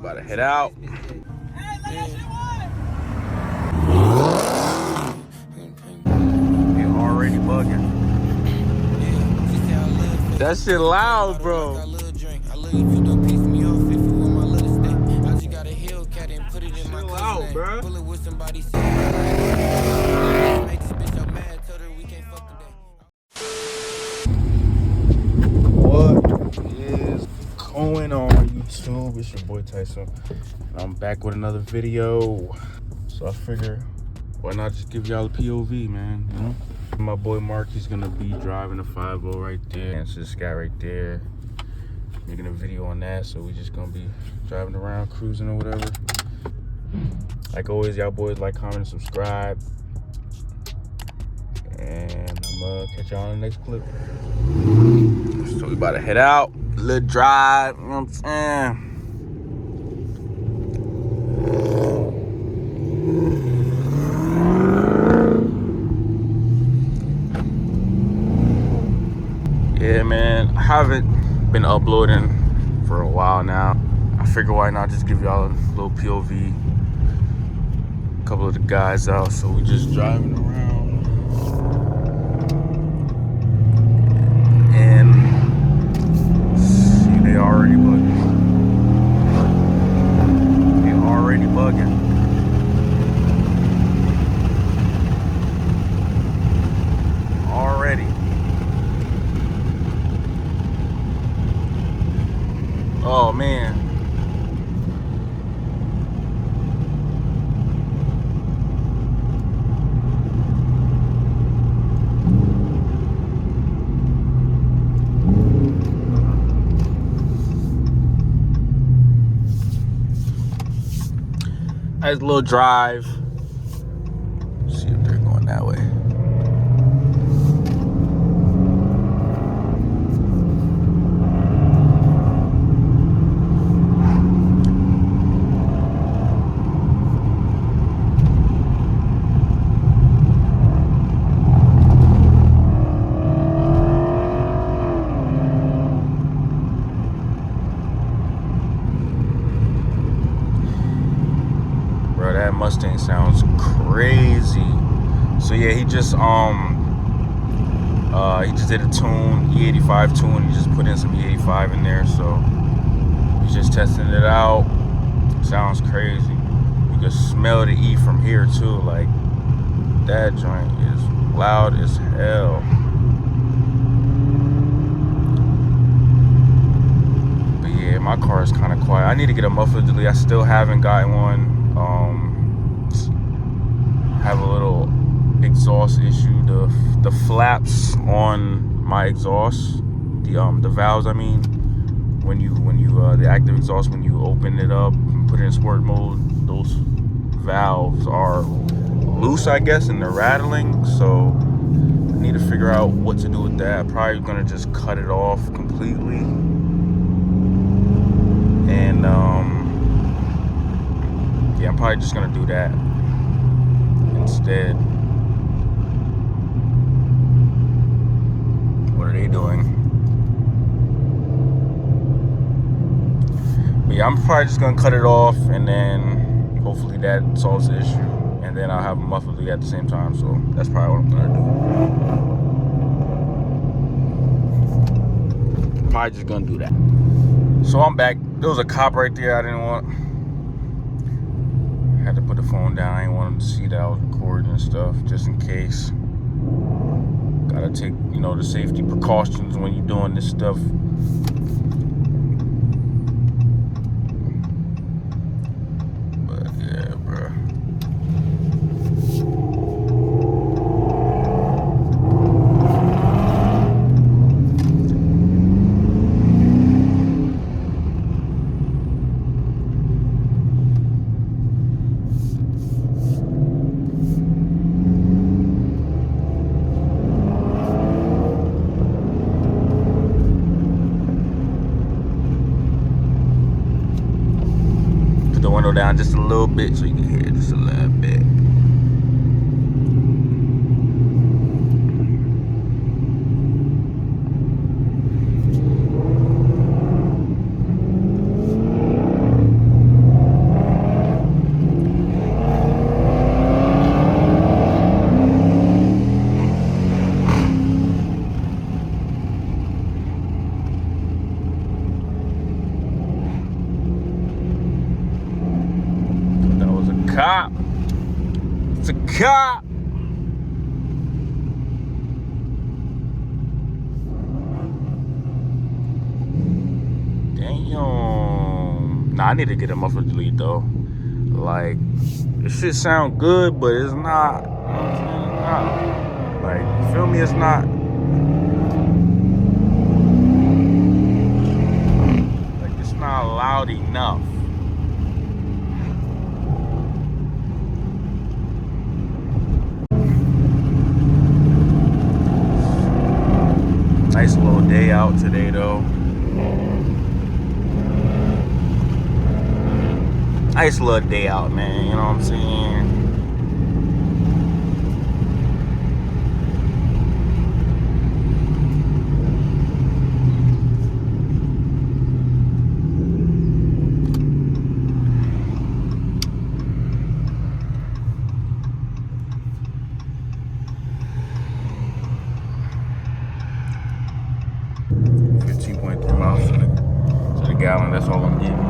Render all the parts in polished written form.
about to head out. He already bugging. That shit loud, bro. Chill out, bro. What is going on YouTube? It's your boy Tyson. And I'm back with another video. So I figure, why not just give y'all a POV, man, you know? My boy Mark, he's gonna be driving the 5.0 right there. And it's this guy right there, making a video on that. So we just gonna be driving around, cruising or whatever. Like always, y'all boys like, comment, subscribe. And I'm gonna catch y'all on the next clip. So we about to head out, little drive, you know what I'm saying? Yeah, man, I haven't been uploading for a while now. I figure why not just give y'all a little POV. A couple of the guys out, so we just driving around. And see, they already bugging. They already bugging. Already. Oh man. Nice little drive. See if they're going that way. That Mustang sounds crazy. So yeah, he just did a tune, E85 tune. He just put in some E85 in there, so he's just testing it out. Sounds crazy. You can smell the E from here too. Like, that joint is loud as hell. But yeah, my car is kind of quiet. I need to get a muffler delete. I still haven't gotten one. Have a little exhaust issue. The flaps on my exhaust, the valves, I mean, when you the active exhaust, when you open it up and put it in sport mode, those valves are loose, I guess, and they're rattling. So I need to figure out what to do with that. I'm probably gonna just cut it off completely. And yeah, I'm probably just gonna do that instead. What are they doing? But yeah, I'm probably just gonna cut it off, and then hopefully that solves the issue, and then I'll have a muffler delete at the same time. So that's probably what I'm gonna do. Probably just gonna do that. So I'm back. There was a cop right there. I didn't want. Had to put the phone down. I didn't want him to see that I was recording and stuff, just in case. Gotta take, you know, the safety precautions when you're doing this stuff. But yeah, bro. The window down just a little bit so you can hear it just a little bit. cop. It's a cop. Damn. Nah, I need to get a muffler delete though. Like, it should sound good, but it's not. You know what I'm saying? It's not. Like, you feel me? It's not. Like, it's not loud enough. Nice little day out today, though. Nice little day out, man. You know what I'm saying? Miles to the gallon. That's all I'm getting.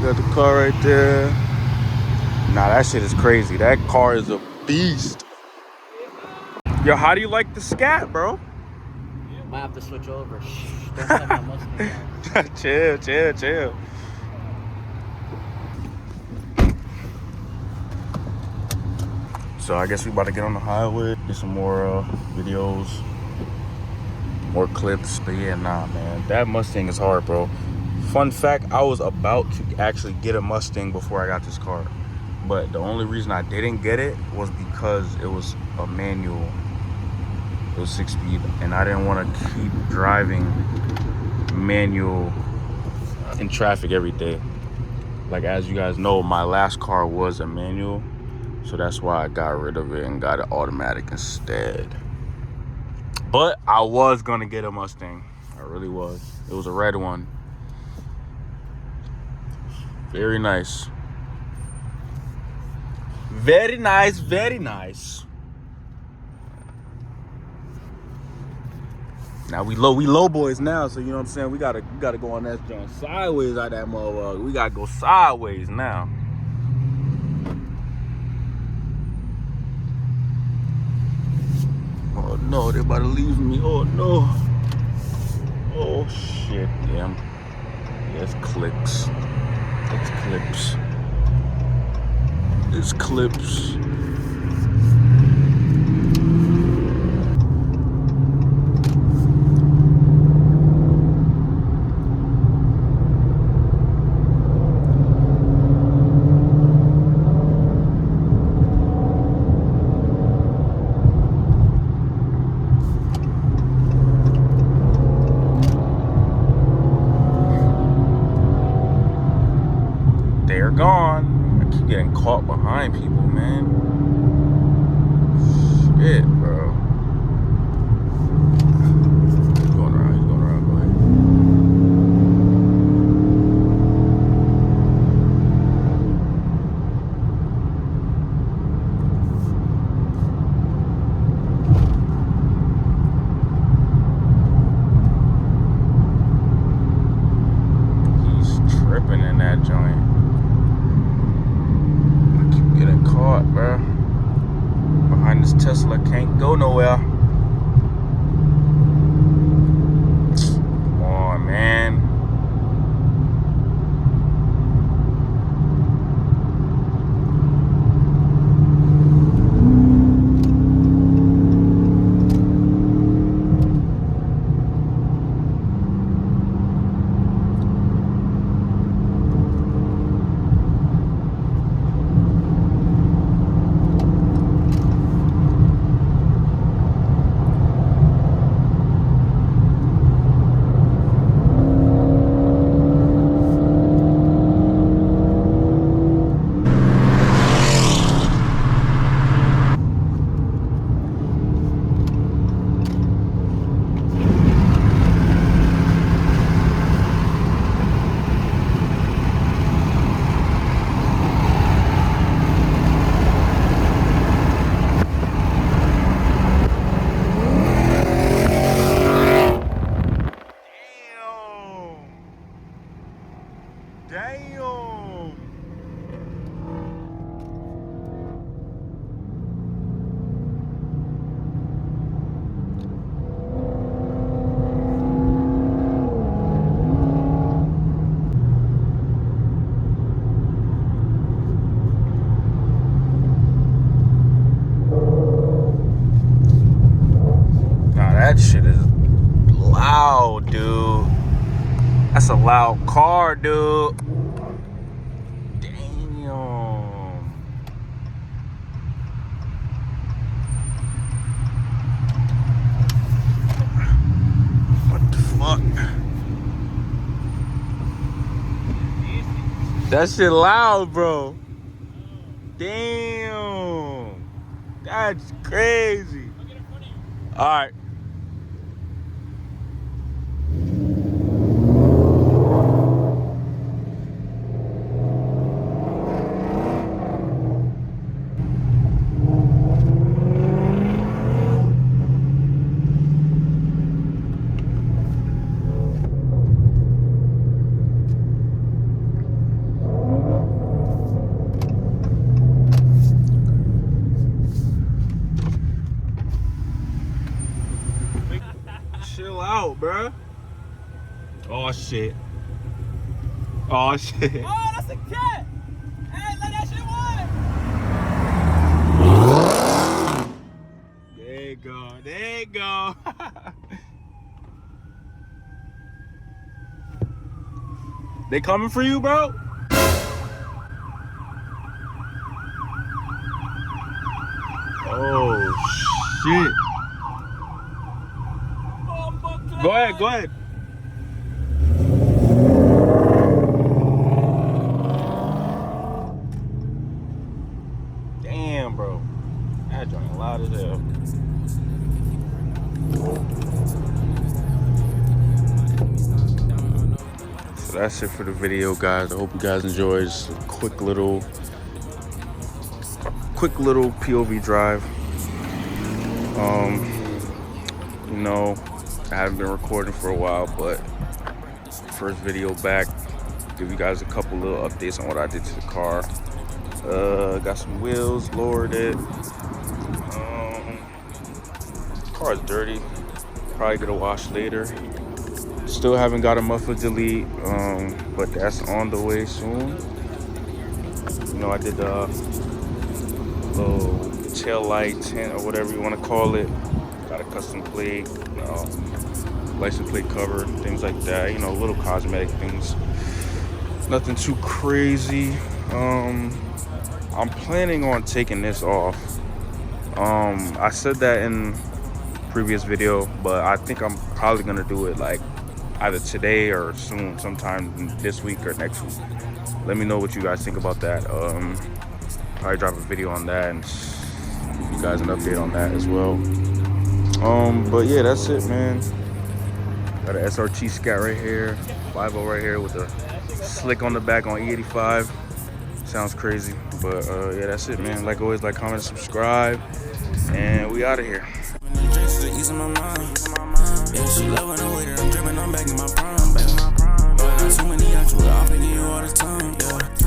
Got the car right there. Nah, that shit is crazy. That car is a beast. Yo, how do you like the Scat, bro? Might have to switch over. Shh, don't set my Mustang down. Chill. So I guess we about to get on the highway, get some more videos, more clips. But yeah, nah, man, that Mustang is hard, bro. Fun fact, I was about to actually get a Mustang before I got this car. But the only reason I didn't get it was because it was a manual. It was 6-speed, and I didn't want to keep driving manual in traffic every day. Like, as you guys know, my last car was a manual, so that's why I got rid of it and got it automatic instead. But I was gonna get a Mustang. I really was. It was a red one. Very nice. Very nice, very nice. Now we low boys now, so you know what I'm saying? We gotta go on that joint sideways out that motherfucker. We gotta go sideways now. Oh no, they're about to leave me. Oh no. Oh shit, damn. Yes, clips. It's clips. It's clips. They're gone. I keep getting caught behind people, man. Shit, bro. He's going around. Go ahead. He's tripping in that joint. Caught, bro. Behind this Tesla, can't go nowhere. Come on, man. That's a loud car, dude. Damn. What the fuck? That shit loud, bro. Damn. That's crazy. All right. Chill out, bruh. Oh shit. Oh shit. Oh, that's a cat! Hey, let that shit run! There you go. There you go. They coming for you, bro? Oh shit. Go ahead, go ahead. Damn, bro. That joint loud as hell. So that's it for the video, guys. I hope you guys enjoyed. Just a quick little POV drive. You know, I haven't been recording for a while, but first video back. Give you guys a couple little updates on what I did to the car. Got some wheels, lowered it. Car's dirty. Probably get a wash later. Still haven't got a muffler delete, but that's on the way soon. You know, I did the little tail light tint or whatever you want to call it. Got a custom plate, license plate cover, things like that. You know, little cosmetic things. Nothing too crazy. I'm planning on taking this off. I said that in previous video, but I think I'm probably gonna do it like either today or soon, sometime this week or next week. Let me know what you guys think about that. Probably drop a video on that and give you guys an update on that as well. But yeah, that's it, man. Got an SRT Scat right here, 5.0 right here with a slick on the back on E85. Sounds crazy, but yeah, that's it, man. Like always, like, comment, subscribe, and we out of here. Yeah, she love when I wait, I'm dripping, I'm back in my prime, baby. Boy, I got so many options, I'll pick you all the time, yeah.